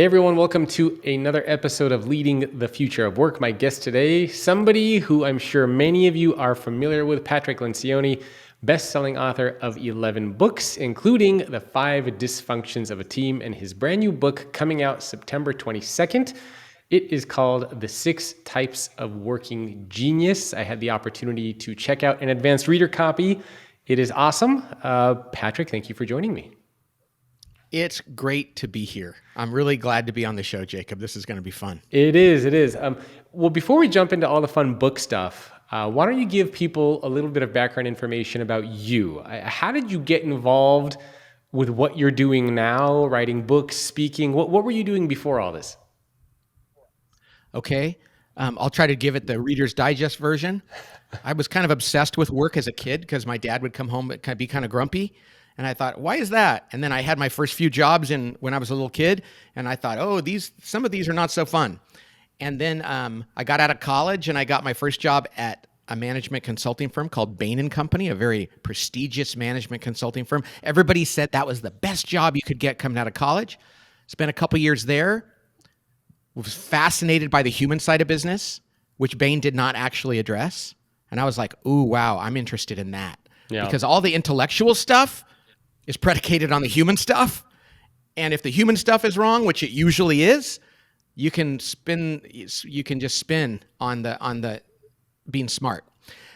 Hey everyone, welcome to another episode of Leading the Future of Work. My guest today, somebody who I'm sure many of you are familiar with, Patrick Lencioni, best-selling author of 11 books, including The 5 Dysfunctions of a Team, and his brand new book coming out September 22nd. It is called The 6 Types of Working Genius. I had the opportunity to check out an advanced reader copy. It is awesome. Patrick, thank you for joining me. It's great to be here. I'm really glad to be on the show, Jacob. This is going to be fun. It is. Well, before we jump into all the fun book stuff, why don't you give people a little bit of background information about you? How did you get involved with what you're doing now, writing books, speaking? What were you doing before all this? Okay. I'll try to give it the Reader's Digest version. I was kind of obsessed with work as a kid because my dad would come home and be kind of grumpy. And I thought, why is that? And then I had my first few jobs when I was a little kid, and I thought, some of these are not so fun. And then I got out of college, and I got my first job at a management consulting firm called Bain & Company, a very prestigious management consulting firm. Everybody said that was the best job you could get coming out of college. Spent a couple years there. Was fascinated by the human side of business, which Bain did not actually address. And I was like, ooh, wow, I'm interested in that. Yeah. Because all the intellectual stuff is predicated on the human stuff. And if the human stuff is wrong, which it usually is, you can just spin on the being smart.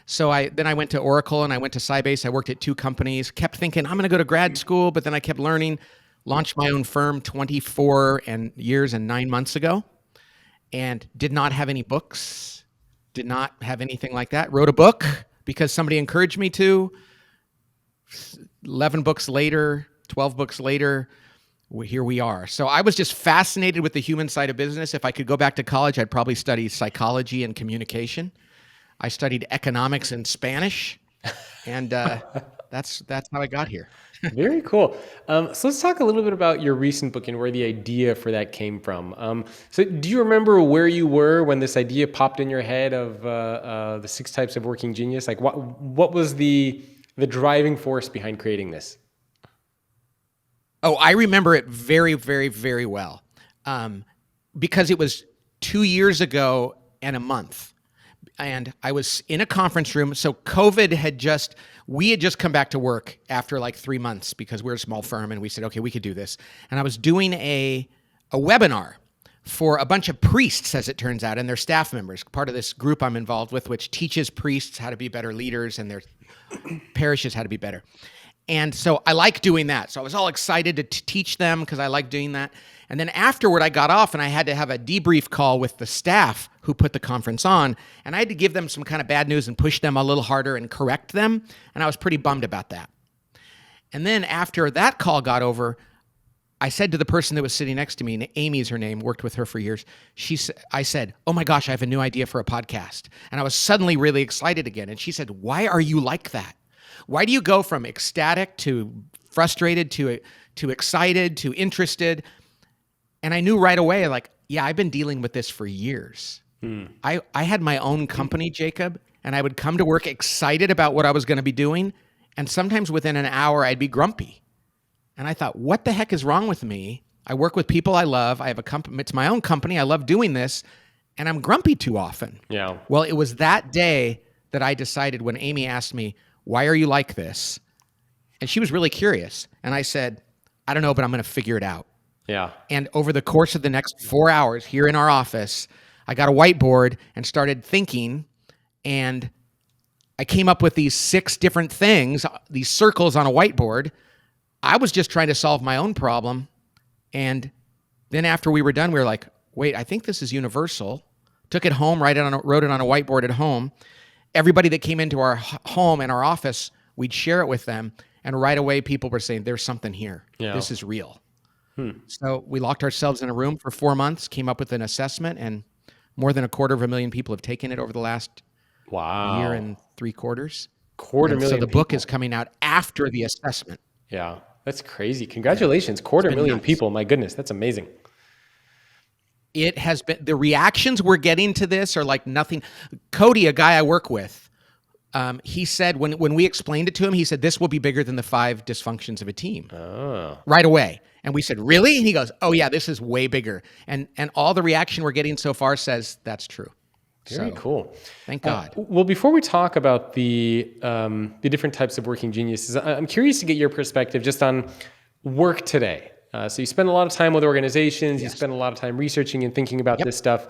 So then I went to Oracle and I went to Sybase. I worked at 2 companies, kept thinking I'm going to go to grad school, but then I kept learning, launched my own firm 24 years and 9 months ago, and did not have any books, did not have anything like that. Wrote a book because somebody encouraged me to. 11 books later, 12 books later, here we are. So I was just fascinated with the human side of business. If I could go back to college, I'd probably study psychology and communication. I studied economics and Spanish, and that's how I got here. Very cool. So let's talk a little bit about your recent book and where the idea for that came from. So do you remember where you were when this idea popped in your head of the 6 types of working genius? Like what was the driving force behind creating this? Oh, I remember it very, very, very well. Because it was 2 years ago and a month. And I was in a conference room. So we had just come back to work after like 3 months because we're a small firm, and we said, okay, we could do this. And I was doing a webinar for a bunch of priests, as it turns out, and their staff members, part of this group I'm involved with, which teaches priests how to be better leaders and their parishes how to be better. And so I like doing that. So I was all excited to teach them because I like doing that. And then afterward, I got off and I had to have a debrief call with the staff who put the conference on. And I had to give them some kind of bad news and push them a little harder and correct them. And I was pretty bummed about that. And then after that call got over, I said to the person that was sitting next to me, and Amy is her name, worked with her for years. I said, oh my gosh, I have a new idea for a podcast. And I was suddenly really excited again. And she said, why are you like that? Why do you go from ecstatic to frustrated to excited to interested? And I knew right away, like, yeah, I've been dealing with this for years. I had my own company, Jacob, and I would come to work excited about what I was going to be doing. And sometimes within an hour, I'd be grumpy. And I thought, what the heck is wrong with me? I work with people I love. I have a company. It's my own company. I love doing this. And I'm grumpy too often. Yeah. Well, it was that day that I decided when Amy asked me, why are you like this? And she was really curious. And I said, I don't know, but I'm going to figure it out. Yeah. And over the course of the next 4 hours here in our office, I got a whiteboard and started thinking. And I came up with these 6 different things, these circles on a whiteboard. I was just trying to solve my own problem. And then after we were done, we were like, wait, I think this is universal. Took it home, wrote it on a whiteboard at home. Everybody that came into our home and our office, we'd share it with them. And right away, people were saying, there's something here. Yeah. This is real. So we locked ourselves in a room for 4 months, came up with an assessment, and more than 250,000 people have taken it over the last year and 3 quarters. 250,000 So the book is coming out after the assessment. Yeah, that's crazy. Congratulations. 250,000 people. My goodness, that's amazing. It has been, the reactions we're getting to this are like nothing. Cody, a guy I work with, he said when we explained it to him, he said, this will be bigger than the 5 dysfunctions of a team. Oh. Right away. And we said, really? And he goes, oh yeah, this is way bigger. And all the reaction we're getting so far says that's true. Very cool. Thank God. Well, before we talk about the different types of working geniuses, I'm curious to get your perspective just on work today. So you spend a lot of time with organizations, you spend a lot of time researching and thinking about this stuff.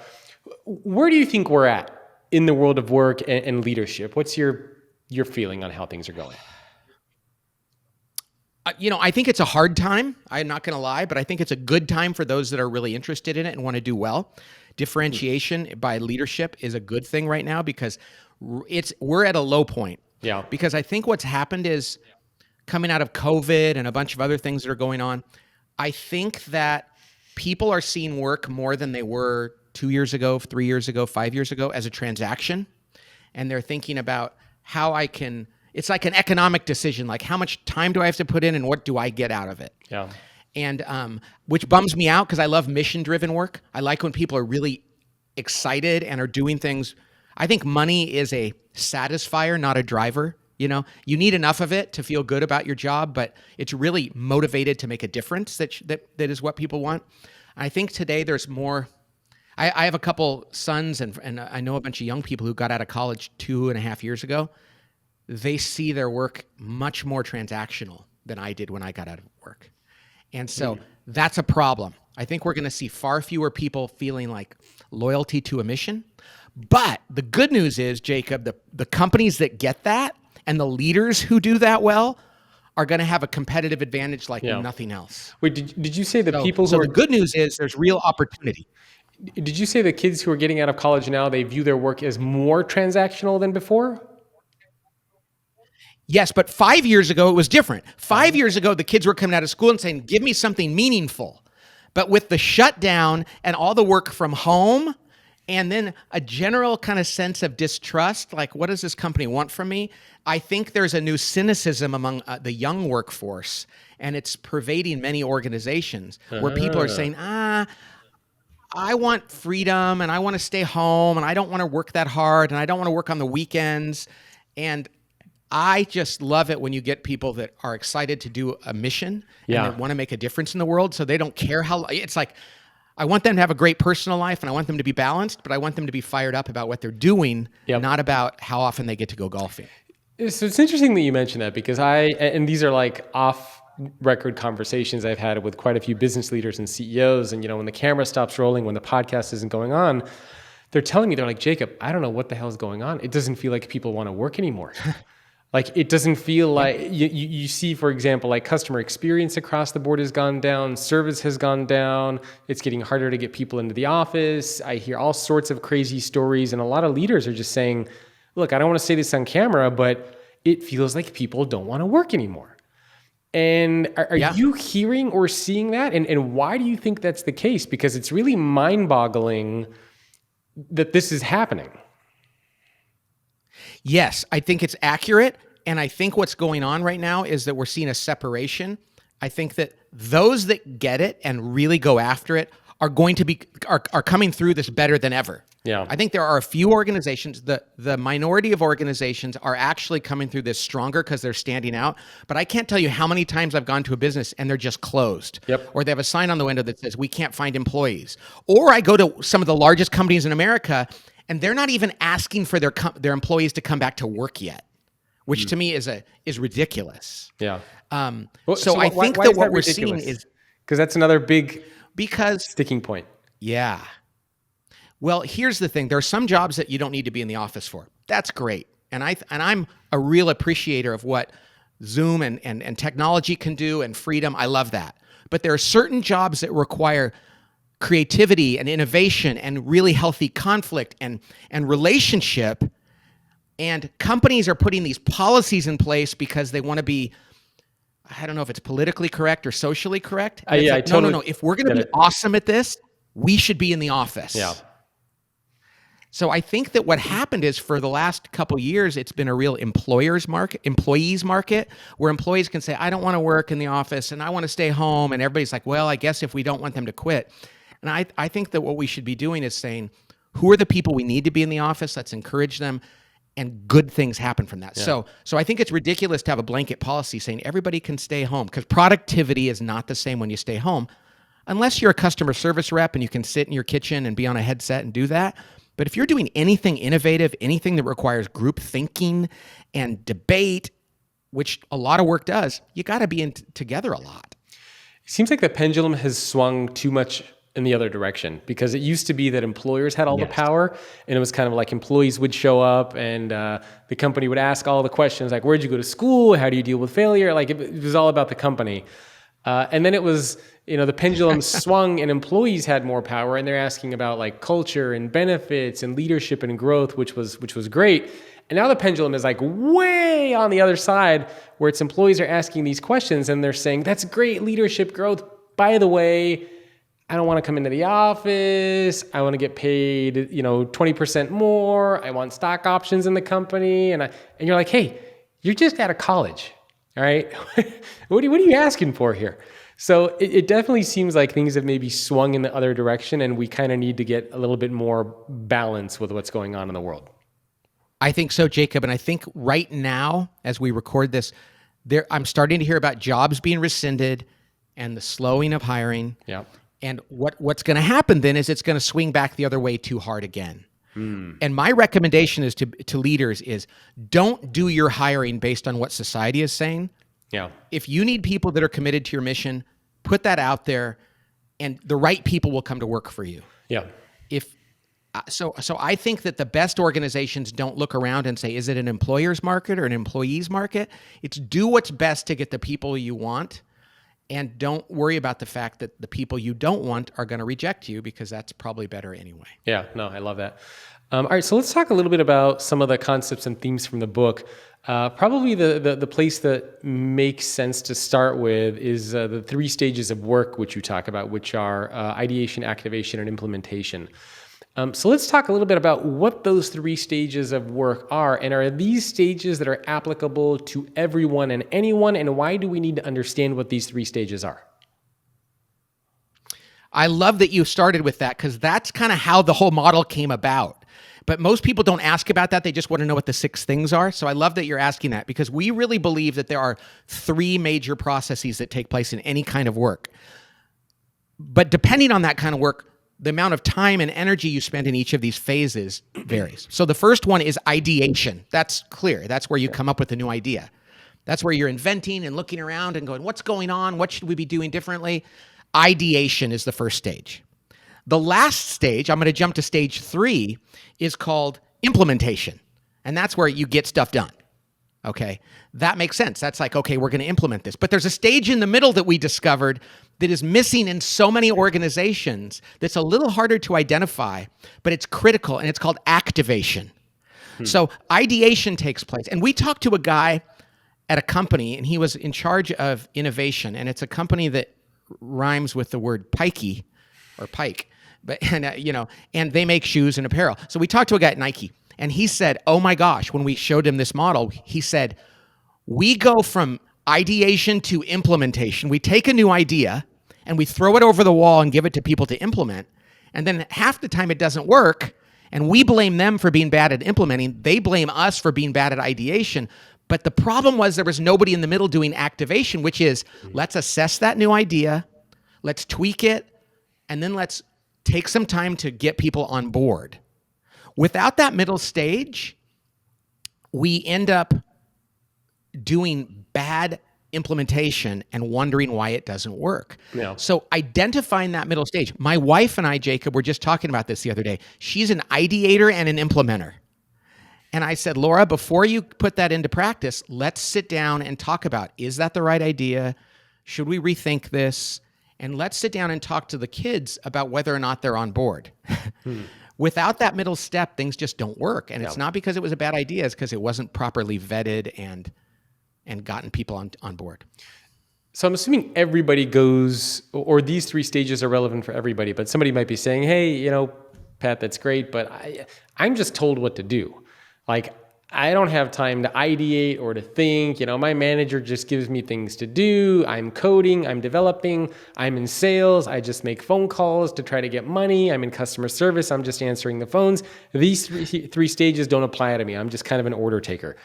Where do you think we're at in the world of work and leadership? What's your feeling on how things are going? I think it's a hard time. I'm not going to lie, but I think it's a good time for those that are really interested in it and want to do well. Differentiation by leadership is a good thing right now because we're at a low point. Yeah. Because I think what's happened is coming out of COVID and a bunch of other things that are going on, I think that people are seeing work more than they were 2 years ago, 3 years ago, 5 years ago as a transaction. And they're thinking about how it's like an economic decision, like how much time do I have to put in and what do I get out of it? Yeah. And which bums me out because I love mission-driven work. I like when people are really excited and are doing things. I think money is a satisfier, not a driver. You need enough of it to feel good about your job, but it's really motivated to make a difference. That is what people want. I think today there's more. I have a couple sons, and I know a bunch of young people who got out of college 2.5 years ago. They see their work much more transactional than I did when I got out of work. And so that's a problem. I think we're going to see far fewer people feeling like loyalty to a mission. But the good news is, Jacob, the companies that get that and the leaders who do that well are going to have a competitive advantage like nothing else. Wait, did you say the people who So are... the good news is there's real opportunity. Did you say the kids who are getting out of college now, they view their work as more transactional than before? Yes, but 5 years ago, it was different. 5 years ago, the kids were coming out of school and saying, give me something meaningful. But with the shutdown and all the work from home, and then a general kind of sense of distrust, like, what does this company want from me? I think there's a new cynicism among the young workforce, and it's pervading many organizations where people are saying, I want freedom, and I want to stay home, and I don't want to work that hard, and I don't want to work on the weekends. And I just love it when you get people that are excited to do a mission and that want to make a difference in the world. So they don't care how. It's like, I want them to have a great personal life and I want them to be balanced, but I want them to be fired up about what they're doing, not about how often they get to go golfing. So it's interesting that you mentioned that because and these are like off record conversations I've had with quite a few business leaders and CEOs. And, when the camera stops rolling, when the podcast isn't going on, they're telling me, they're like, Jacob, I don't know what the hell is going on. It doesn't feel like people want to work anymore. Like, it doesn't feel like you see, for example, like customer experience across the board has gone down, service has gone down. It's getting harder to get people into the office. I hear all sorts of crazy stories. And a lot of leaders are just saying, look, I don't want to say this on camera, but it feels like people don't want to work anymore. And are you hearing or seeing that? And why do you think that's the case? Because it's really mind-boggling that this is happening. Yes, I think it's accurate. And I think what's going on right now is that we're seeing a separation. I think that those that get it and really go after it are going to are coming through this better than ever. Yeah. I think there are a few organizations, the minority of organizations are actually coming through this stronger because they're standing out. But I can't tell you how many times I've gone to a business and they're just closed. Yep. Or they have a sign on the window that says, we can't find employees. Or I go to some of the largest companies in America and they're not even asking for their employees to come back to work yet, which to me is ridiculous. Yeah. So I think that what we're seeing is... Because that's another big because sticking point. Yeah. Well, here's the thing. There are some jobs that you don't need to be in the office for. That's great. And I'm a real appreciator of what Zoom and technology can do and freedom. I love that. But there are certain jobs that require creativity and innovation and really healthy conflict and relationship. And companies are putting these policies in place because they want to be, I don't know if it's politically correct or socially correct. No. If we're going to be awesome at this, we should be in the office. Yeah. So I think that what happened is for the last couple of years, it's been a real employees market, where employees can say, I don't want to work in the office and I want to stay home. And everybody's like, well, I guess if we don't want them to quit. And I think that what we should be doing is saying, who are the people we need to be in the office? Let's encourage them. and good things happen from that. Yeah. So I think it's ridiculous to have a blanket policy saying everybody can stay home, because productivity is not the same when you stay home, unless you're a customer service rep and you can sit in your kitchen and be on a headset and do that. But if you're doing anything innovative, anything that requires group thinking and debate, which a lot of work does, you got to be together a lot. It seems like the pendulum has swung too much in the other direction, because it used to be that employers had all the Yes. power, and it was kind of like employees would show up and the company would ask all the questions like, where'd you go to school? How do you deal with failure? Like it was all about the company. And then it was, the pendulum swung and employees had more power, and they're asking about like culture and benefits and leadership and growth, which was great. And now the pendulum is like way on the other side, where it's employees are asking these questions and they're saying, that's great leadership growth. By the way, I don't want to come into the office. I want to get paid, 20% more. I want stock options in the company. And you're like, hey, you're just out of college. All right. What are you asking for here? So it definitely seems like things have maybe swung in the other direction, and we kind of need to get a little bit more balance with what's going on in the world. I think so, Jacob. And I think right now, as we record this, I'm starting to hear about jobs being rescinded and the slowing of hiring. Yeah. And what's going to happen then is it's going to swing back the other way too hard again. And my recommendation is to leaders is, don't do your hiring based on what society is saying. Yeah. If you need people that are committed to your mission, put that out there, and the right people will come to work for you. Yeah. So I think that the best organizations don't look around and say, is it an employer's market or an employee's market? It's do what's best to get the people you want, and don't worry about the fact that the people you don't want are going to reject you, because that's probably better anyway. Yeah, no, I love that. All right, so let's talk a little bit about some of the concepts and themes from the book. Probably the place that makes sense to start with is the 3 stages of work, which you talk about, which are ideation, activation, and implementation. So let's talk a little bit about what those 3 stages of work are, and are these stages that are applicable to everyone and anyone, and why do we need to understand what these 3 stages are? I love that you started with that, because that's kind of how the whole model came about. But most people don't ask about that. They just want to know what the 6 things are. So I love that you're asking that, because we really believe that there are 3 major processes that take place in any kind of work. But depending on that kind of work, the amount of time and energy you spend in each of these phases varies. So the first one is ideation. That's clear. That's where you come up with a new idea. That's where you're inventing and looking around and going, what's going on? What should we be doing differently? Ideation is the first stage. The last stage, I'm going to jump to stage 3, is called implementation. And that's where you get stuff done. Okay, that makes sense. That's like, okay, we're going to implement this. But there's a stage in the middle that we discovered that is missing in so many organizations that's a little harder to identify, but it's critical, and it's called activation. So ideation takes place. And we talked to a guy at a company, and he was in charge of innovation, and it's a company that rhymes with the word pikey or pike, but and they make shoes and apparel. So we talked to a guy at Nike, and he said, oh my gosh, when we showed him this model, he said, we go from ideation to implementation. We take a new idea and we throw it over the wall and give it to people to implement. And then half the time it doesn't work, and we blame them for being bad at implementing. They blame us for being bad at ideation. But the problem was there was nobody in the middle doing activation, which is, let's assess that new idea, let's tweak it, and then let's take some time to get people on board. Without that middle stage, we end up doing bad implementation and wondering why it doesn't work. Yeah. So identifying that middle stage. My wife and I, Jacob, were just talking about this the other day. She's an ideator and an implementer. And I said, Laura, before you put that into practice, let's sit down and talk about, is that the right idea? Should we rethink this? And let's sit down and talk to the kids about whether or not they're on board. Without that middle step, things just don't work. And it's not because it was a bad idea, it's because it wasn't properly vetted and gotten people on board. So I'm assuming everybody goes, or these 3 stages are relevant for everybody, but somebody might be saying, hey, Pat, that's great, but I'm just told what to do. Like, I don't have time to ideate or to think. My manager just gives me things to do. I'm coding, I'm developing, I'm in sales. I just make phone calls to try to get money. I'm in customer service. I'm just answering the phones. These three stages don't apply to me. I'm just kind of an order taker.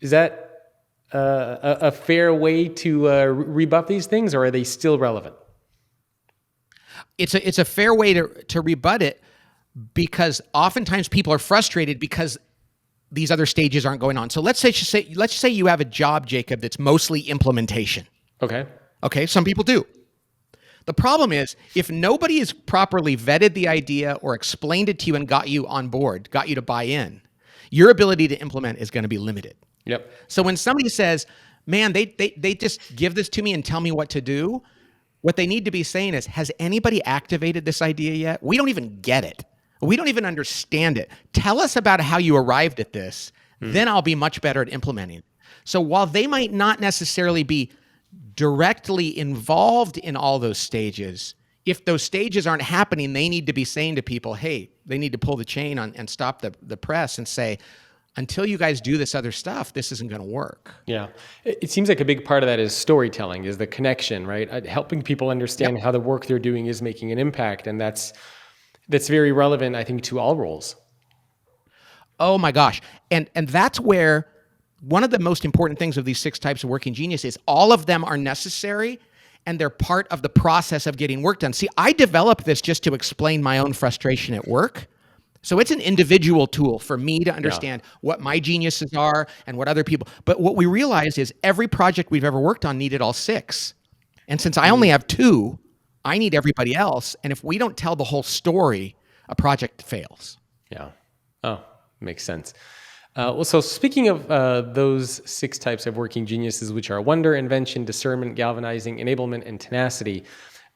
Is that a fair way to rebuff these things, or are they still relevant? It's a fair way to rebut it, because oftentimes people are frustrated because these other stages aren't going on. So let's say you have a job, Jacob, that's mostly implementation. Okay. Okay, some people do. The problem is, if nobody has properly vetted the idea or explained it to you and got you on board, got you to buy in, your ability to implement is going to be limited. Yep. So when somebody says, man, they just give this to me and tell me what to do, what they need to be saying is, has anybody activated this idea yet? We don't even get it. We don't even understand it. Tell us about how you arrived at this. Then I'll be much better at implementing it. So while they might not necessarily be directly involved in all those stages, if those stages aren't happening, they need to be saying to people, hey, they need to pull the chain on and stop the press and say, until you guys do this other stuff, this isn't going to work. Yeah. It seems like a big part of that is storytelling, is the connection, right? Helping people understand how the work they're doing is making an impact. And that's very relevant, I think, to all roles. Oh my gosh. And that's where one of the most important things of these 6 types of working genius is all of them are necessary and they're part of the process of getting work done. See, I developed this just to explain my own frustration at work. So it's an individual tool for me to understand what my geniuses are and what other people. But what we realized is every project we've ever worked on needed all 6. And since I only have 2, I need everybody else. And if we don't tell the whole story, a project fails. Yeah. Oh, makes sense. Well, so speaking of those 6 types of working geniuses, which are wonder, invention, discernment, galvanizing, enablement, and tenacity,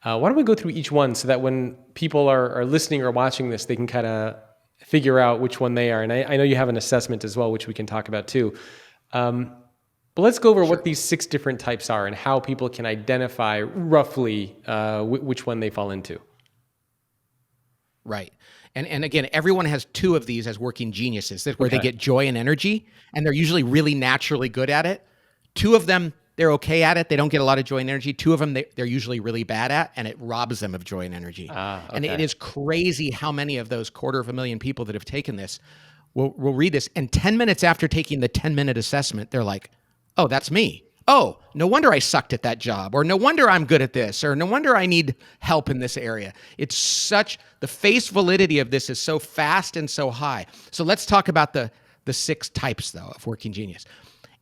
why don't we go through each one so that when people are listening or watching this, they can kind of figure out which one they are. And I know you have an assessment as well, which we can talk about too. But let's go over what these 6 different types are and how people can identify roughly which one they fall into. Right. And again, everyone has 2 of these as working geniuses, that's where they get joy and energy, and they're usually really naturally good at it. 2 of them, they're okay at it. They don't get a lot of joy and energy. 2 of them, they're usually really bad at, and it robs them of joy and energy. And it is crazy how many of those 250,000 people that have taken this will read this, and 10 minutes after taking the 10-minute assessment, they're like, oh, that's me. Oh, no wonder I sucked at that job, or no wonder I'm good at this, or no wonder I need help in this area. It's the face validity of this is so fast and so high. So let's talk about the 6 types, though, of working genius.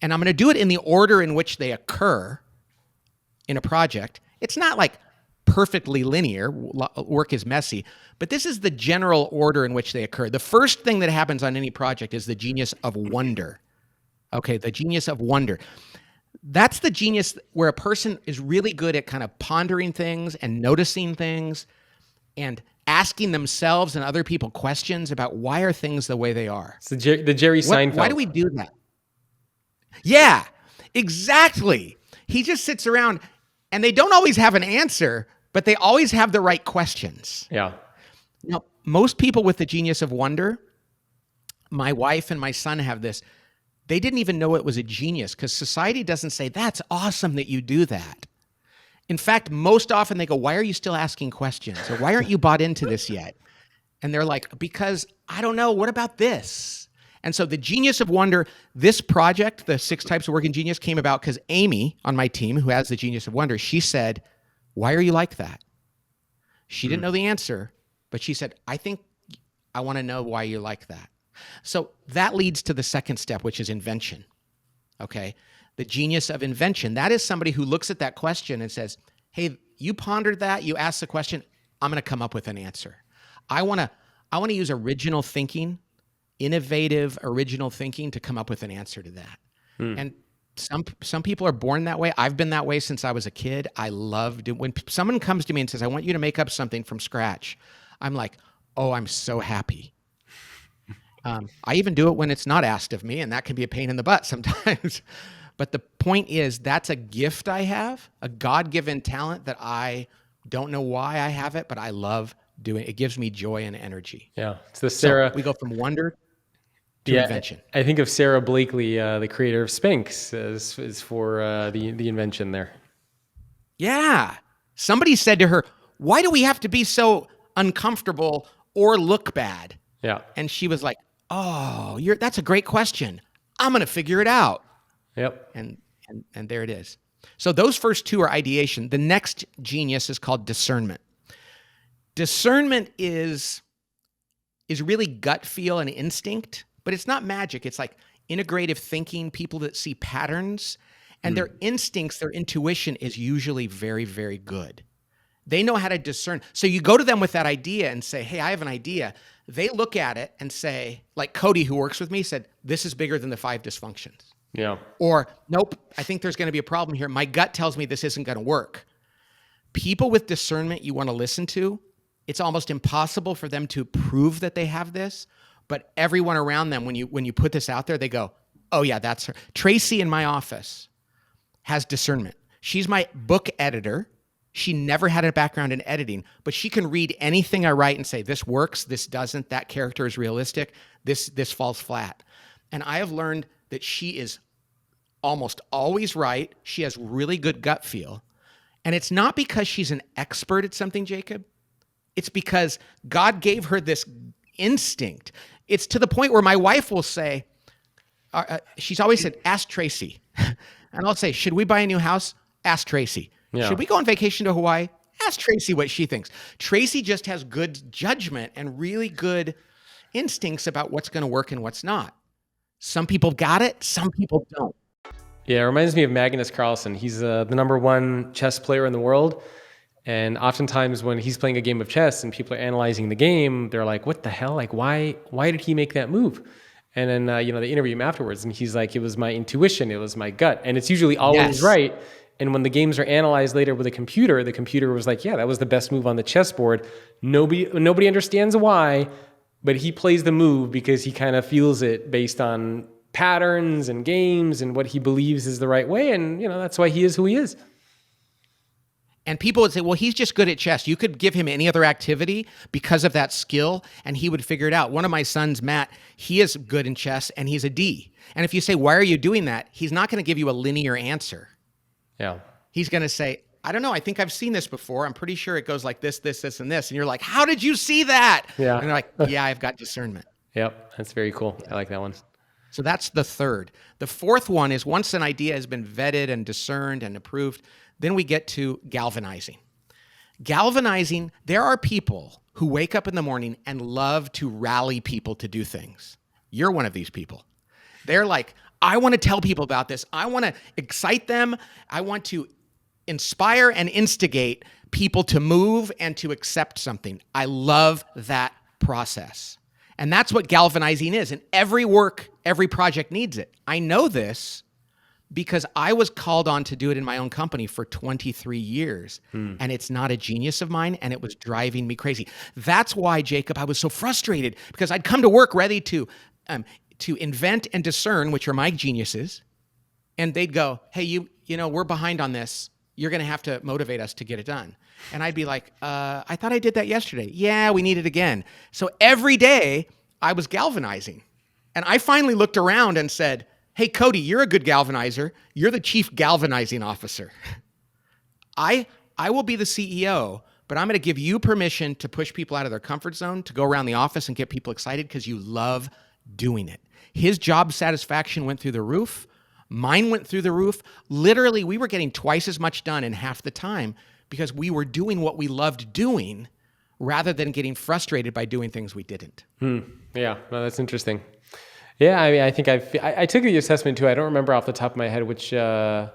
And I'm going to do it in the order in which they occur in a project. It's not like perfectly linear. Work is messy, but this is the general order in which they occur. The first thing that happens on any project is the genius of wonder. Okay, the genius of wonder. That's the genius where a person is really good at kind of pondering things and noticing things and asking themselves and other people questions about why are things the way they are. It's the Jerry Seinfeld. Why do we do that? Yeah, exactly. He just sits around and they don't always have an answer, but they always have the right questions. Yeah. Now, most people with the genius of wonder, my wife and my son have this, they didn't even know it was a genius because society doesn't say, that's awesome that you do that. In fact, most often they go, why are you still asking questions? Or why aren't you bought into this yet? And they're like, because I don't know, what about this? And so the genius of wonder, this project, the 6 types of working genius, came about because Amy on my team, who has the genius of wonder, she said, why are you like that? She didn't know the answer, but she said, I think I want to know why you're like that. So that leads to the second step, which is invention. Okay? The genius of invention. That is somebody who looks at that question and says, hey, you pondered that, you asked the question, I'm going to come up with an answer. I want to use original thinking, innovative, original thinking to come up with an answer to that. And some people are born that way. I've been that way since I was a kid. I loved it. When someone comes to me and says, I want you to make up something from scratch, I'm like, oh, I'm so happy. I even do it when it's not asked of me, and that can be a pain in the butt sometimes. But the point is, that's a gift I have, a God-given talent that I don't know why I have it, but I love doing it. It gives me joy and energy. Yeah. It's the Sarah. So we go from wonder. to invention. I think of Sarah Blakely, the creator of Spanx, as for the invention there. Yeah. Somebody said to her, why do we have to be so uncomfortable or look bad? Yeah. And she was like, oh, that's a great question. I'm going to figure it out. Yep. And there it is. So those first two are ideation. The next genius is called discernment. Discernment is really gut feel and instinct, but it's not magic. It's like integrative thinking, people that see patterns, and their instincts, their intuition is usually very, very good. They know how to discern. So you go to them with that idea and say, hey, I have an idea. They look at it and say, like Cody, who works with me, said, this is bigger than the 5 dysfunctions. Yeah. Or, nope, I think there's going to be a problem here. My gut tells me this isn't going to work. People with discernment you want to listen to, it's almost impossible for them to prove that they have this, but everyone around them, when you put this out there, they go, oh yeah, that's her. Tracy in my office has discernment. She's my book editor. She never had a background in editing, but she can read anything I write and say, this works, this doesn't, that character is realistic, this falls flat. And I have learned that she is almost always right. She has really good gut feel. And it's not because she's an expert at something, Jacob. It's because God gave her this instinct. It's to the point where my wife will say, she's always said, ask Tracy. And I'll say, should we buy a new house? Ask Tracy. Yeah. Should we go on vacation to Hawaii? Ask Tracy what she thinks. Tracy just has good judgment and really good instincts about what's going to work and what's not. Some people got it, some people don't. Yeah, it reminds me of Magnus Carlsen. He's the number 1 chess player in the world. And oftentimes when he's playing a game of chess and people are analyzing the game, they're like, what the hell? Like, why did he make that move? And then, they interview him afterwards and he's like, it was my intuition. It was my gut. And it's usually always right. And when the games are analyzed later with a computer, the computer was like, yeah, that was the best move on the chessboard. Nobody understands why, but he plays the move because he kind of feels it based on patterns and games and what he believes is the right way. And, that's why he is who he is. And people would say, well, he's just good at chess. You could give him any other activity because of that skill, and he would figure it out. One of my sons, Matt, he is good in chess, and he's a D. And if you say, why are you doing that? He's not going to give you a linear answer. Yeah. He's going to say, I don't know. I think I've seen this before. I'm pretty sure it goes like this, this, this, and this. And you're like, how did you see that? Yeah. And they're like, yeah, I've got discernment. Yep. That's very cool. I like that one. So that's the third. The fourth one is once an idea has been vetted and discerned and approved, then we get to galvanizing. Galvanizing, there are people who wake up in the morning and love to rally people to do things. You're one of these people. They're like, I want to tell people about this. I want to excite them. I want to inspire and instigate people to move and to accept something. I love that process. And that's what galvanizing is. And every work, every project needs it. I know this because I was called on to do it in my own company for 23 years. And it's not a genius of mine, and it was driving me crazy. That's why, Jacob, I was so frustrated because I'd come to work ready to invent and discern, which are my geniuses, and they'd go, hey, you know, we're behind on this. You're going to have to motivate us to get it done. And I'd be like, I thought I did that yesterday. Yeah, we need it again. So every day I was galvanizing. And I finally looked around and said, hey, Cody, you're a good galvanizer. You're the chief galvanizing officer. I will be the CEO, but I'm going to give you permission to push people out of their comfort zone, to go around the office and get people excited because you love doing it. His job satisfaction went through the roof. Mine went through the roof. Literally, we were getting twice as much done in half the time because we were doing what we loved doing rather than getting frustrated by doing things we didn't. Yeah, no, that's interesting. Yeah, I mean, I think I took the assessment too. I don't remember off the top of my head which the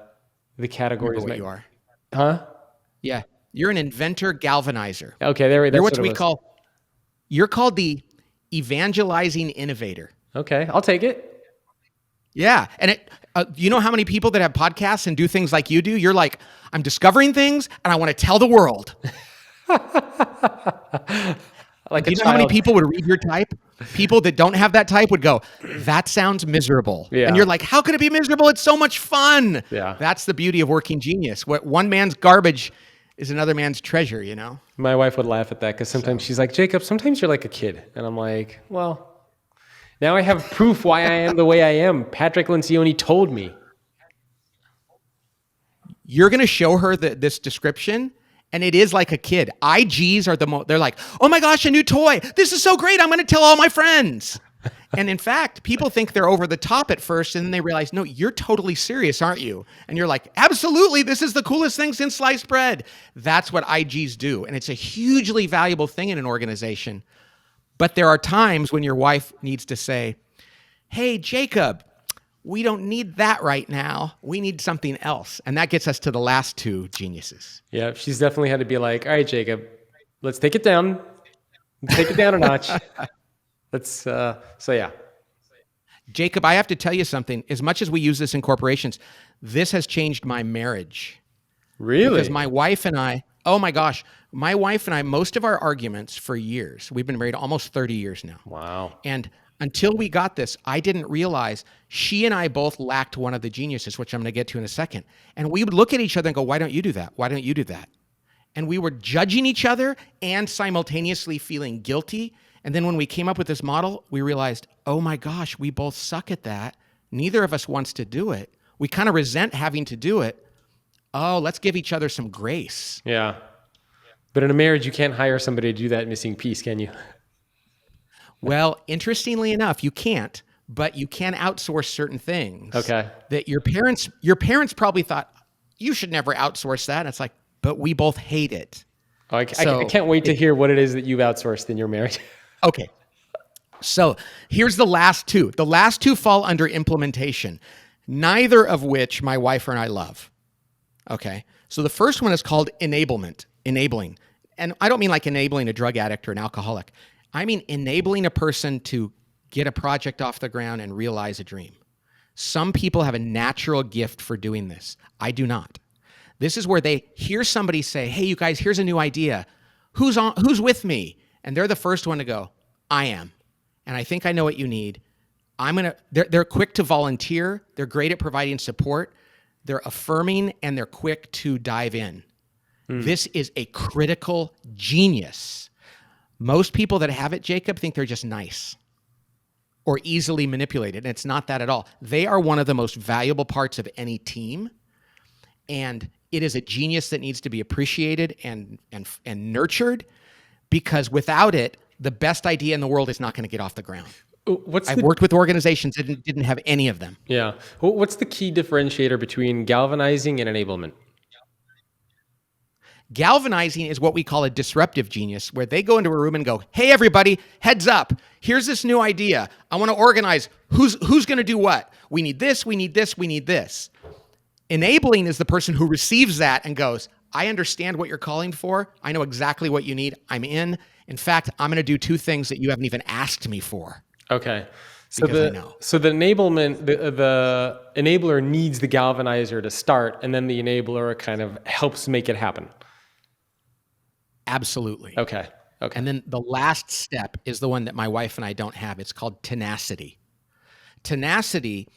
categories. What you are. Huh? Yeah. You're an inventor galvanizer. Okay, there. You're what we call, you're called the evangelizing innovator. Okay, I'll take it. Yeah. And you know how many people that have podcasts and do things like you do? You're like, I'm discovering things and I want to tell the world. Like do you know how many people would read your type? People that don't have that type would go, that sounds miserable. Yeah. And you're like, how could it be miserable? It's so much fun. Yeah. That's the beauty of working genius. What one man's garbage is another man's treasure, you know? My wife would laugh at that because sometimes she's like, Jacob, sometimes you're like a kid. And I'm like, well, Now I have proof why I am the way I am. Patrick Lencioni told me. You're going to show her this description, and it is like a kid. IGs are they're like, oh my gosh, a new toy. This is so great. I'm going to tell all my friends. And in fact, people think they're over the top at first, and then they realize, no, you're totally serious, aren't you? And you're like, absolutely, this is the coolest thing since sliced bread. That's what IGs do. And it's a hugely valuable thing in an organization. But there are times when your wife needs to say, hey, Jacob, we don't need that right now. We need something else. And that gets us to the last two geniuses. Yeah, she's definitely had to be like, all right, Jacob, let's take it down. Let's take it down a notch. So yeah. Jacob, I have to tell you something. As much as we use this in corporations, this has changed my marriage. Really? Because my wife and I, oh my gosh, my wife and I, most of our arguments for years, we've been married almost 30 years now. Wow. And until we got this, I didn't realize she and I both lacked one of the geniuses, which I'm going to get to in a second. And we would look at each other and go, why don't you do that? Why don't you do that? And we were judging each other and simultaneously feeling guilty. And then when we came up with this model, we realized, oh my gosh, we both suck at that. Neither of us wants to do it. We kind of resent having to do it. Oh, let's give each other some grace. Yeah. But in a marriage, you can't hire somebody to do that missing piece, can you? Well, interestingly enough, you can't, but you can outsource certain things. Okay. That your parents probably thought, you should never outsource that. And it's like, but we both hate it. Oh, I can't wait to hear what it is that you've outsourced in your marriage. Okay. So here's the last two. The last two fall under implementation, neither of which my wife and I love. Okay. So the first one is called enabling. And I don't mean like enabling a drug addict or an alcoholic. I mean enabling a person to get a project off the ground and realize a dream. Some people have a natural gift for doing this. I do not. This is where they hear somebody say, hey, you guys, here's a new idea. Who's with me? And they're the first one to go, I am. And I think I know what you need. They're quick to volunteer. They're great at providing support. They're affirming, and they're quick to dive in. This is a critical genius. Most people that have it, Jacob, think they're just nice or easily manipulated. And it's not that at all. They are one of the most valuable parts of any team. And it is a genius that needs to be appreciated and nurtured, because without it, the best idea in the world is not going to get off the ground. I've worked with organizations that didn't have any of them. Yeah. What's the key differentiator between galvanizing and enablement? Galvanizing is what we call a disruptive genius, where they go into a room and go, hey, everybody, heads up. Here's this new idea. I want to organize who's going to do what. We need this, we need this, we need this. Enabling is the person who receives that and goes, I understand what you're calling for. I know exactly what you need. I'm in. In fact, I'm going to do two things that you haven't even asked me for. Okay. So because I know. So the enablement, the enabler needs the galvanizer to start, and then the enabler kind of helps make it happen. Absolutely. Okay. And then the last step is the one that my wife and I don't have. It's called tenacity. Tenacity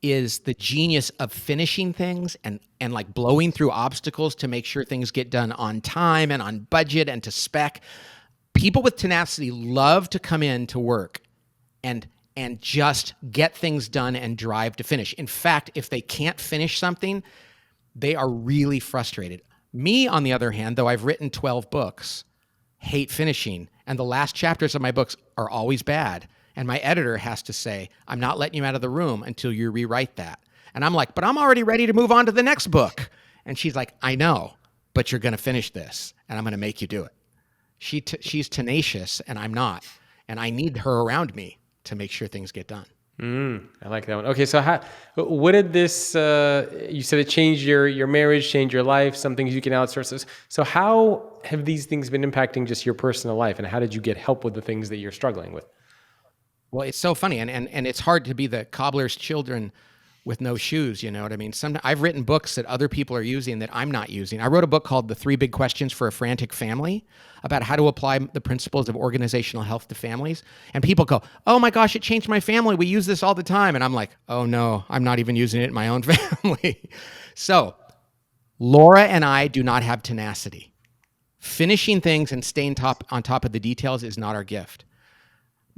is the genius of finishing things and like blowing through obstacles to make sure things get done on time and on budget and to spec. People with tenacity love to come in to work and just get things done and drive to finish. In fact, if they can't finish something, they are really frustrated. Me, on the other hand, though I've written 12 books, hate finishing, and the last chapters of my books are always bad. And my editor has to say, I'm not letting you out of the room until you rewrite that. And I'm like, but I'm already ready to move on to the next book. And she's like, I know, but you're going to finish this, and I'm going to make you do it. She's tenacious, and I'm not. And I need her around me to make sure things get done. I like that one. Okay, so what did this, you said it changed your marriage, changed your life, some things you can outsource this. So how have these things been impacting just your personal life, and how did you get help with the things that you're struggling with? Well, it's so funny, and it's hard to be the cobbler's children with no shoes, you know what I mean? I've written books that other people are using that I'm not using. I wrote a book called The 3 Big Questions for a Frantic Family about how to apply the principles of organizational health to families. And people go, oh my gosh, it changed my family. We use this all the time. And I'm like, oh no, I'm not even using it in my own family. So Laura and I do not have tenacity. Finishing things and staying on top of the details is not our gift.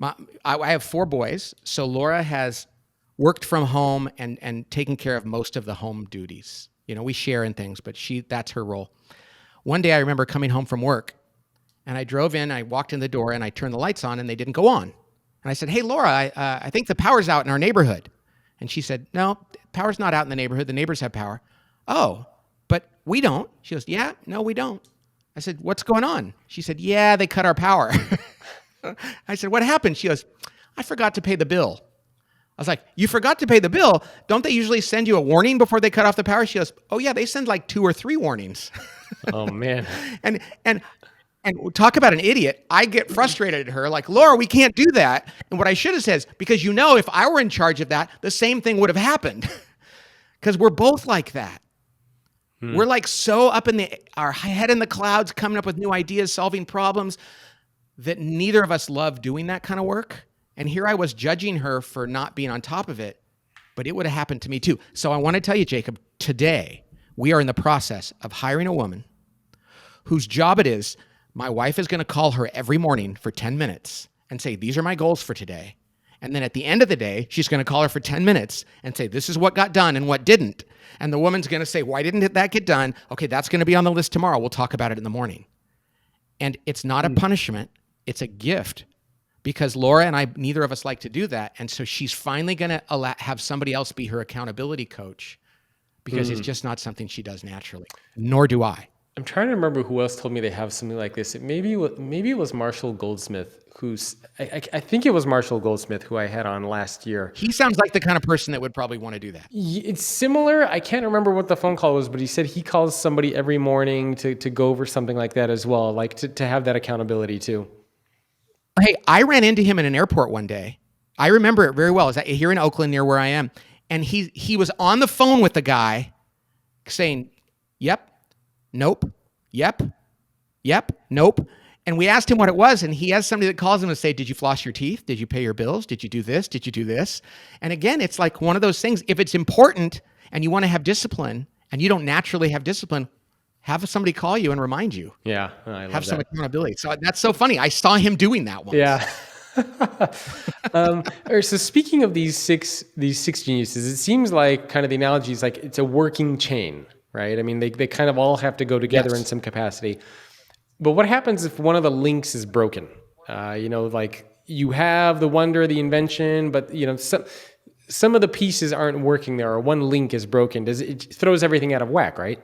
I have 4 boys, so Laura has worked from home and taken care of most of the home duties. We share in things, but that's her role. One day I remember coming home from work, and I drove in, I walked in the door, and I turned the lights on, and they didn't go on. And I said, "Hey, Laura, I think the power's out in our neighborhood." And she said, "No, power's not out in the neighborhood. The neighbors have power." "Oh, but we don't." She goes, "Yeah, no, we don't." I said, "What's going on?" She said, "Yeah, they cut our power." I said, "What happened?" She goes, "I forgot to pay the bill." I was like, "You forgot to pay the bill? Don't they usually send you a warning before they cut off the power?" She goes, "Oh yeah, they send like 2 or 3 warnings." Oh man. and and talk about an idiot. I get frustrated at her, like, "Laura, we can't do that." And what I should have said is, because if I were in charge of that, the same thing would have happened. Because we're both like that. We're like so up in our head in the clouds, coming up with new ideas, solving problems, that neither of us love doing that kind of work. And here I was judging her for not being on top of it, but it would have happened to me too. So I want to tell you, Jacob, today we are in the process of hiring a woman whose job it is. My wife is going to call her every morning for 10 minutes and say, "These are my goals for today." And then at the end of the day, she's going to call her for 10 minutes and say, "This is what got done and what didn't." And the woman's going to say, "Why didn't that get done?" "Okay, that's going to be on the list tomorrow. We'll talk about it in the morning." And it's not a punishment. It's a gift, because Laura and I, neither of us like to do that. And so she's finally going to have somebody else be her accountability coach, because it's just not something she does naturally, nor do I. I'm trying to remember who else told me they have something like this. Maybe it was Marshall Goldsmith, I think it was Marshall Goldsmith who I had on last year. He sounds like the kind of person that would probably want to do that. It's similar. I can't remember what the phone call was, but he said he calls somebody every morning to go over something like that as well, like to have that accountability too. Hey, I ran into him in an airport one day. I remember it very well. Is that here in Oakland, near where I am? And he was on the phone with the guy saying, "Yep, nope, yep, nope." And we asked him what it was, and he has somebody that calls him and say, "Did you floss your teeth? Did you pay your bills? Did you do this? Did you do this?" And again, it's like one of those things. If it's important and you want to have discipline, and you don't naturally have discipline, have somebody call you and remind you. Yeah, I love have some that. accountability. So that's so funny. I saw him doing that once. Yeah. So speaking of these six geniuses, it seems like kind of the analogy is like it's a working chain, right? I mean, they kind of all have to go together in some capacity. But what happens if one of the links is broken? Like you have the wonder, the invention, but some of the pieces aren't working there, or one link is broken. It throws everything out of whack, right?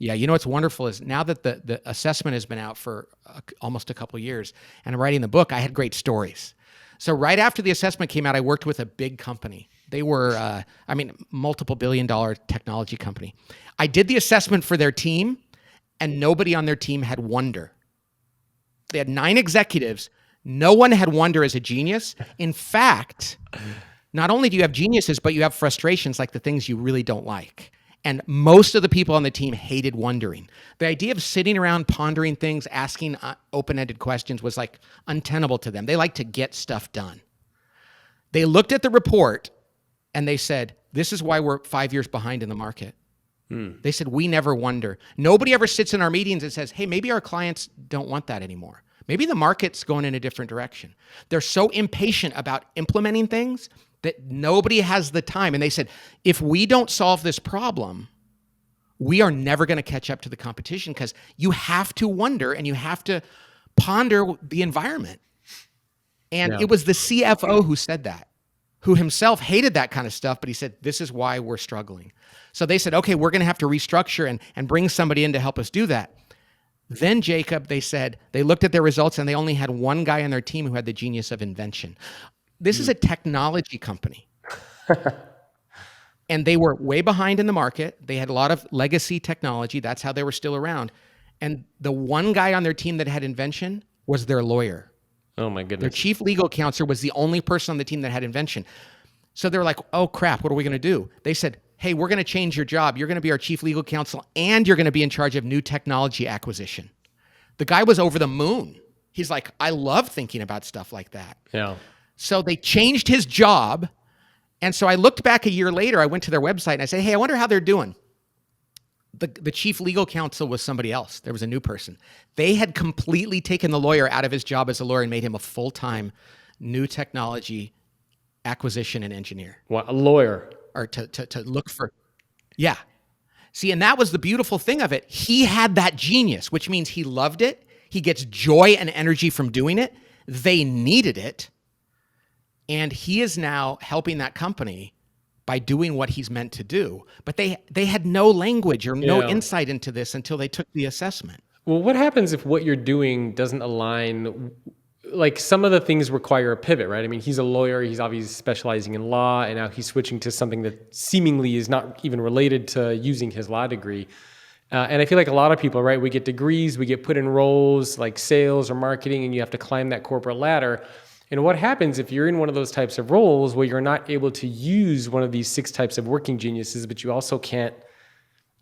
Yeah, what's wonderful is now that the assessment has been out for almost a couple of years, and I'm writing the book, I had great stories. So right after the assessment came out, I worked with a big company. They were, multiple billion-dollar technology company. I did the assessment for their team, and nobody on their team had wonder. They had 9 executives. No one had wonder as a genius. In fact, not only do you have geniuses, but you have frustrations, like the things you really don't like. And most of the people on the team hated wondering. The idea of sitting around pondering things, asking open-ended questions was like untenable to them. They like to get stuff done. They looked at the report and they said, "This is why we're 5 years behind in the market." They said, "We never wonder." Nobody ever sits in our meetings and says, "Hey, maybe our clients don't want that anymore. Maybe the market's going in a different direction." They're so impatient about implementing things that nobody has the time. And they said, if we don't solve this problem, we are never going to catch up to the competition, because you have to wonder and you have to ponder the environment. And it was the CFO who said that, who himself hated that kind of stuff, but he said, "This is why we're struggling." So they said, "Okay, we're going to have to restructure and bring somebody in to help us do that." Then, Jacob, they said, they looked at their results and they only had one guy on their team who had the genius of invention. This is a technology company. And they were way behind in the market. They had a lot of legacy technology. That's how they were still around. And the one guy on their team that had invention was their lawyer. Oh my goodness. Their chief legal counselor was the only person on the team that had invention. So they're like, "Oh crap, what are we going to do?" They said, "Hey, we're going to change your job. You're going to be our chief legal counsel, and you're going to be in charge of new technology acquisition." The guy was over the moon. He's like, "I love thinking about stuff like that." Yeah. So they changed his job. And so I looked back a year later, I went to their website and I said, "Hey, I wonder how they're doing." the chief legal counsel was somebody else. There was a new person. They had completely taken the lawyer out of his job as a lawyer and made him a full-time new technology acquisition and engineer. What, a lawyer? Or to look for, yeah. See, and that was the beautiful thing of it. He had that genius, which means he loved it. He gets joy and energy from doing it. They needed it. And he is now helping that company by doing what he's meant to do. But they had no language or no insight into this until they took the assessment. Well, what happens if what you're doing doesn't align? Like, some of the things require a pivot, right? I mean, he's a lawyer, he's obviously specializing in law, and now he's switching to something that seemingly is not even related to using his law degree. And I feel like a lot of people, right, we get degrees, we get put in roles like sales or marketing, and you have to climb that corporate ladder. And what happens if you're in one of those types of roles where you're not able to use one of these 6 types of working geniuses, but you also can't,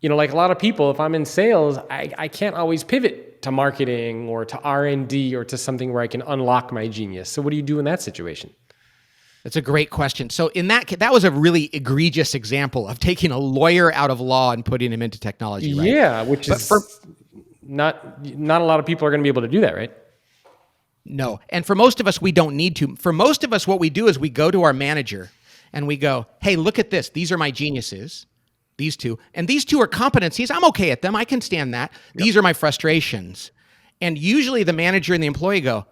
like a lot of people, if I'm in sales, I can't always pivot to marketing or to R&D or to something where I can unlock my genius. So what do you do in that situation? That's a great question. So in that was a really egregious example of taking a lawyer out of law and putting him into technology, right? Yeah, which is not a lot of people are going to be able to do that, right? No. And for most of us, we don't need to. For most of us, what we do is we go to our manager and we go, hey, look at this. These are my geniuses, these 2. And these 2 are competencies. I'm okay at them. I can stand that. Yep. These are my frustrations. And usually the manager and the employee go,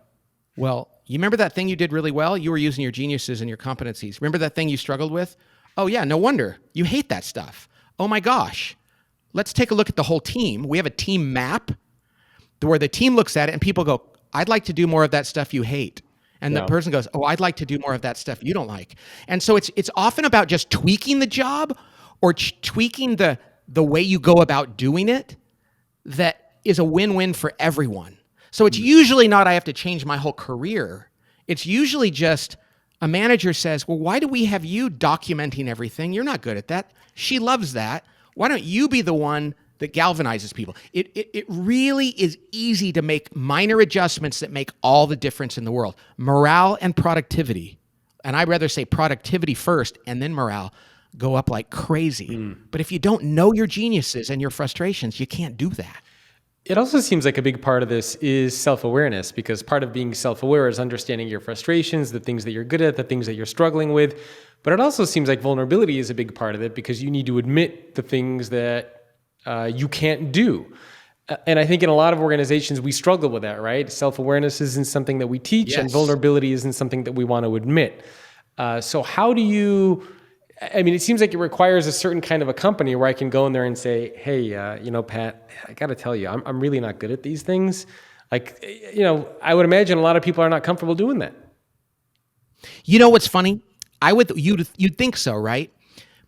well, you remember that thing you did really well? You were using your geniuses and your competencies. Remember that thing you struggled with? Oh, yeah, no wonder. You hate that stuff. Oh, my gosh. Let's take a look at the whole team. We have a team map where the team looks at it and people go, I'd like to do more of that stuff you hate. And the person goes, oh, I'd like to do more of that stuff you don't like. And so it's often about just tweaking the job or tweaking the way you go about doing it that is a win-win for everyone. So it's usually not I have to change my whole career. It's usually just a manager says, well, why do we have you documenting everything? You're not good at that. She loves that. Why don't you be the one that galvanizes people? It really is easy to make minor adjustments that make all the difference in the world. Morale and productivity, and I'd rather say productivity first and then morale, go up like crazy. But if you don't know your geniuses and your frustrations, you can't do that. It also seems like a big part of this is self-awareness, because part of being self-aware is understanding your frustrations, the things that you're good at, the things that you're struggling with. But it also seems like vulnerability is a big part of it, because you need to admit the things that you can't do. And I think in a lot of organizations, we struggle with that, right? Self-awareness isn't something that we teach, and vulnerability isn't something that we want to admit. So how do you... I mean, it seems like it requires a certain kind of a company where I can go in there and say, hey, Pat, I got to tell you, I'm really not good at these things. Like, I would imagine a lot of people are not comfortable doing that. You know what's funny? You'd think so, right?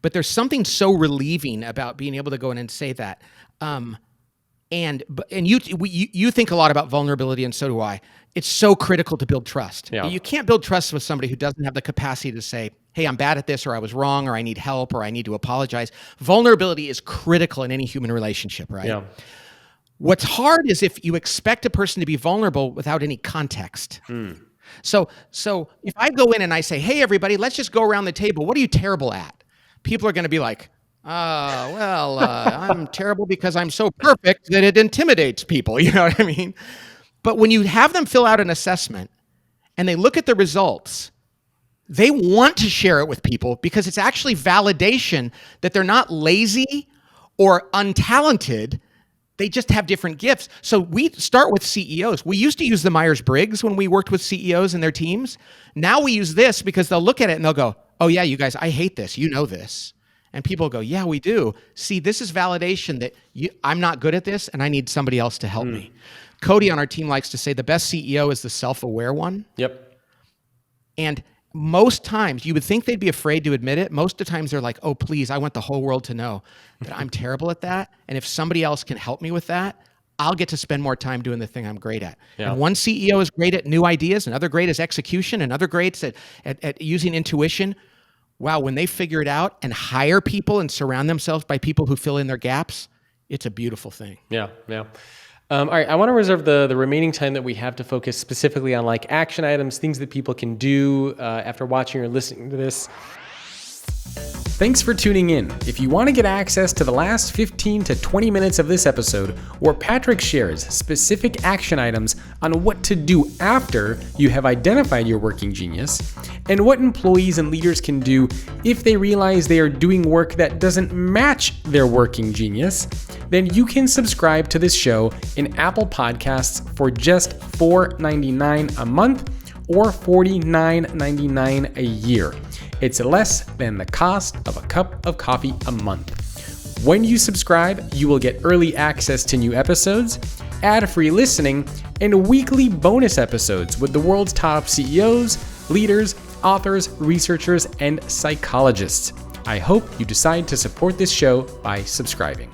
But there's something so relieving about being able to go in and say that. And you think a lot about vulnerability, and so do I. It's so critical to build trust. Yeah. You can't build trust with somebody who doesn't have the capacity to say, hey, I'm bad at this, or I was wrong, or I need help, or I need to apologize. Vulnerability is critical in any human relationship, right? Yeah. What's hard is if you expect a person to be vulnerable without any context. So if I go in and I say, hey, everybody, let's just go around the table. What are you terrible at? People are going to be like, I'm terrible because I'm so perfect that it intimidates people. You know what I mean? But when you have them fill out an assessment and they look at the results, they want to share it with people because it's actually validation that they're not lazy or untalented. They just have different gifts. So we start with CEOs. We used to use the Myers-Briggs when we worked with CEOs and their teams. Now we use this because they'll look at it and they'll go, oh yeah, you guys, I hate this. You know this. And people go, yeah, we do. See, this is validation that I'm not good at this and I need somebody else to help me. Cody on our team likes to say the best CEO is the self-aware one. Yep. And most times, you would think they'd be afraid to admit it. Most of the times they're like, oh, please, I want the whole world to know that I'm terrible at that. And if somebody else can help me with that, I'll get to spend more time doing the thing I'm great at. Yeah. And one CEO is great at new ideas, another great is execution, another great at using intuition. Wow, when they figure it out and hire people and surround themselves by people who fill in their gaps, it's a beautiful thing. Yeah, yeah. All right, I want to reserve the remaining time that we have to focus specifically on like action items, things that people can do after watching or listening to this. Thanks for tuning in. If you want to get access to the last 15 to 20 minutes of this episode, where Patrick shares specific action items on what to do after you have identified your working genius, and what employees and leaders can do if they realize they are doing work that doesn't match their working genius, then you can subscribe to this show in Apple Podcasts for just $4.99 a month or $49.99 a year. It's less than the cost of a cup of coffee a month. When you subscribe, you will get early access to new episodes, ad-free listening, and weekly bonus episodes with the world's top CEOs, leaders, authors, researchers, and psychologists. I hope you decide to support this show by subscribing.